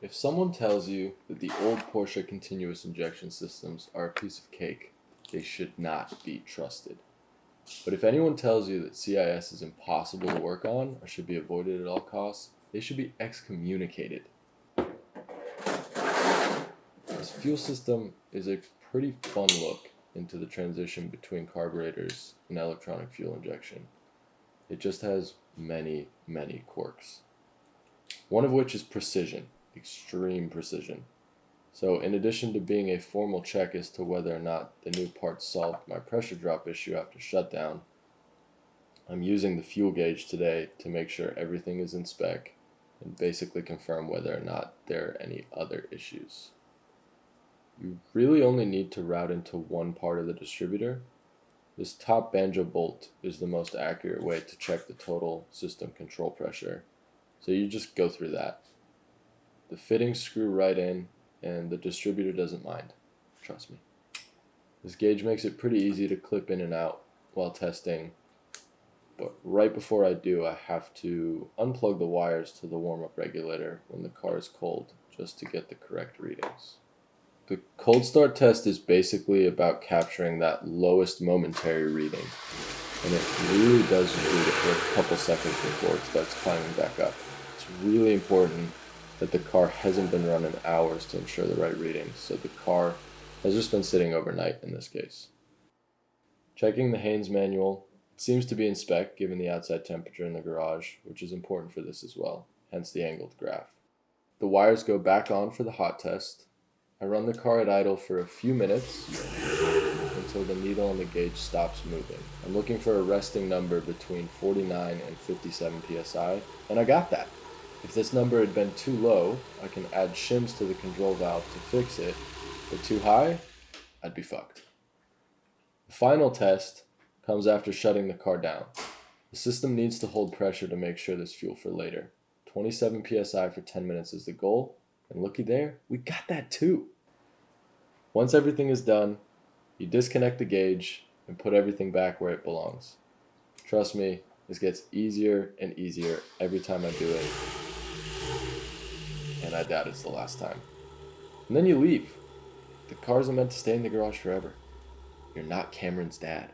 If someone tells you that the old Porsche continuous injection systems are a piece of cake, they should not be trusted. But if anyone tells you that CIS is impossible to work on or should be avoided at all costs, they should be excommunicated. This fuel system is a pretty fun look into the transition between carburetors and electronic fuel injection. It just has many, many quirks. One of which is precision, extreme precision. So in addition to being a formal check as to whether or not the new parts solved my pressure drop issue after shutdown, I'm using the fuel gauge today to make sure everything is in spec and basically confirm whether or not there are any other issues. You really only need to route into one part of the distributor. This top banjo bolt is the most accurate way to check the total system control pressure. So you just go through that. The fittings screw right in and the distributor doesn't mind. Trust me. This gauge makes it pretty easy to clip in and out while testing, but right before I do, I have to unplug the wires to the warm-up regulator when the car is cold just to get the correct readings. The cold start test is basically about capturing that lowest momentary reading, and it really does read it for a couple seconds before it starts climbing back up. It's really important that the car hasn't been running hours to ensure the right readings, so the car has just been sitting overnight in this case. Checking the Haynes manual, it seems to be in spec given the outside temperature in the garage, which is important for this as well, hence the angled graph. The wires go back on for the hot test. I run the car at idle for a few minutes until the needle on the gauge stops moving. I'm looking for a resting number between 49 and 57 psi, and I got that. If this number had been too low, I can add shims to the control valve to fix it, but too high, I'd be fucked. The final test comes after shutting the car down. The system needs to hold pressure to make sure there's fuel for later. 27 psi for 10 minutes is the goal, and looky there, we got that too. Once everything is done, you disconnect the gauge and put everything back where it belongs. Trust me, this gets easier and easier every time I do it, and I doubt it's the last time. And then you leave. The car isn't meant to stay in the garage forever. You're not Cameron's dad.